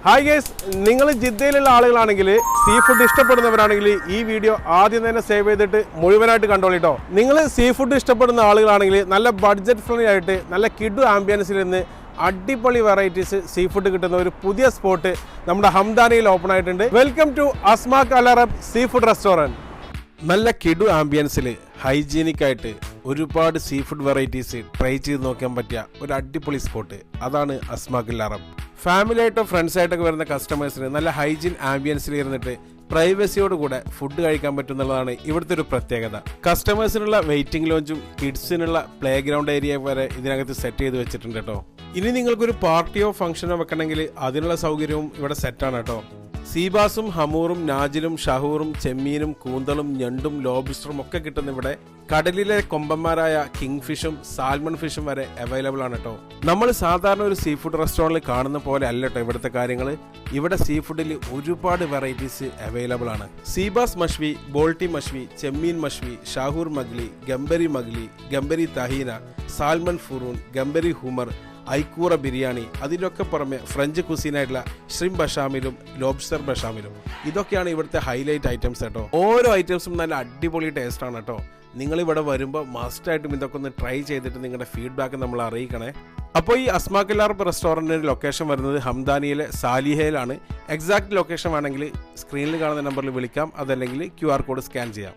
Hi guys, നിങ്ങൾ ജിദ്ദയിലുള്ള ആളുകളാണെങ്കിൽ sea food ഇഷ്ടപ്പെടുന്നവരാണെങ്കിൽ ഈ വീഡിയോ ആദ്യം തന്നെ സേവ് ചെയ്തിട്ട് മുഴുവനായിട്ട് കണ്ടോളിട്ടോ. നിങ്ങൾ സീ ഫുഡ് ഇഷ്ടപ്പെടുന്ന ആളുകളാണെങ്കിൽ നല്ല ബഡ്ജറ്റ് ഫ്രണ്ട്ലി ആയിട്ട് നല്ല കിഡു ആംബിയൻസിൽ നിന്ന് അടിപൊളി വെറൈറ്റീസ് സീ ഫുഡ് കിട്ടുന്ന ഒരു പുതിയ സ്പോട്ട് നമ്മുടെ ഹംദാനിയിൽ ഓപ്പൺ ആയിട്ടുണ്ട്. Welcome to Asmak Al Arab sea food restaurant. നല്ല കിഡു ആംബിയൻസിൽ ഹൈജീനിക് ആയിട്ട് ഒരുപാട് സീ ഫുഡ് വെറൈറ്റീസ് ട്രൈ ചെയ്ത് നോക്കാൻ പറ്റിയ ഒരു അടിപൊളി സ്പോട്ട്, അതാണ് അസ്മാക് അൽ അറബ്. ഫാമിലി ആയിട്ടോ ഫ്രണ്ട്സ് ആയിട്ടൊക്കെ വരുന്ന കസ്റ്റമേഴ്സിന് നല്ല ഹൈജീൻ ആംബിയൻസിൽ ഇരുന്നിട്ട് പ്രൈവസിയോട് കൂടെ ഫുഡ് കഴിക്കാൻ പറ്റുന്നുള്ളതാണ് ഇവിടുത്തെ ഒരു പ്രത്യേകത. കസ്റ്റമേഴ്സിനുള്ള വെയിറ്റിംഗ് ലോഞ്ചും കിഡ്സിനുള്ള പ്ലേ ഗ്രൗണ്ട് ഏരിയ വരെ ഇതിനകത്ത് സെറ്റ് ചെയ്ത് വെച്ചിട്ടുണ്ട് കേട്ടോ. ഇനി നിങ്ങൾക്കൊരു പാർട്ടിയോ ഫംഗ്ഷനോ വെക്കണമെങ്കിൽ അതിനുള്ള സൗകര്യവും ഇവിടെ സെറ്റാണ് കേട്ടോ. സീബാസും ഹമൂറും നാജിലും ഷഹൂറും ചെമ്മീനും കൂന്തളും ഞണ്ടും ലോബ്സ്റ്ററും ഒക്കെ കിട്ടുന്ന ഇവിടെ കടലിലെ കൊമ്പന്മാരായ കിങ് ഫിഷും സാൽമൺ ഫിഷും വരെ അവൈലബിൾ ആണ് കേട്ടോ. നമ്മൾ സാധാരണ ഒരു സീ ഫുഡ് റെസ്റ്റോറൻറ്റിൽ കാണുന്ന പോലെ അല്ല കേട്ടോ ഇവിടുത്തെ കാര്യങ്ങൾ. ഇവിടെ സീ ഫുഡിൽ ഒരുപാട് വെറൈറ്റീസ് അവൈലബിൾ ആണ്. സീബാസ് മഷ്വി, ബോൾട്ടി മഷ്വി, ചെമ്മീൻ മഷ്വി, ഷാഹൂർ മഗ്ലി, ഗംബരി തഹീന, സാൽമൺ ഫുറൂൺ, ഗംബരി ഹൂമർ, ഐക്കൂറ ബിരിയാണി, അതിലൊക്കെ പുറമെ ഫ്രഞ്ച് കുസീനായിട്ടുള്ള ഷ്രിം ബഷാമിലും ലോബ്സ്റ്റർ ബഷാമിലും, ഇതൊക്കെയാണ് ഇവിടുത്തെ ഹൈലൈറ്റ് ഐറ്റംസ് കേട്ടോ. ഓരോ ഐറ്റംസും നല്ല അടിപൊളി ടേസ്റ്റ് ആണ് കേട്ടോ. നിങ്ങൾ ഇവിടെ വരുമ്പോൾ മസ്റ്റായിട്ടും ഇതൊക്കെ ഒന്ന് ട്രൈ ചെയ്തിട്ട് നിങ്ങളുടെ ഫീഡ്ബാക്ക് നമ്മൾ അറിയിക്കണേ. അപ്പോൾ ഈ അസ്മാക് അൽ അറബ് റെസ്റ്റോറൻറ്റിൻ്റെ ലൊക്കേഷൻ വരുന്നത് ഹംദാനിയിലെ സാലിഹയിലാണ്. എക്സാക്ട് ലൊക്കേഷൻ വേണമെങ്കിൽ സ്ക്രീനിൽ കാണുന്ന നമ്പറിൽ വിളിക്കാം, അതല്ലെങ്കിൽ QR കോഡ് സ്കാൻ ചെയ്യാം.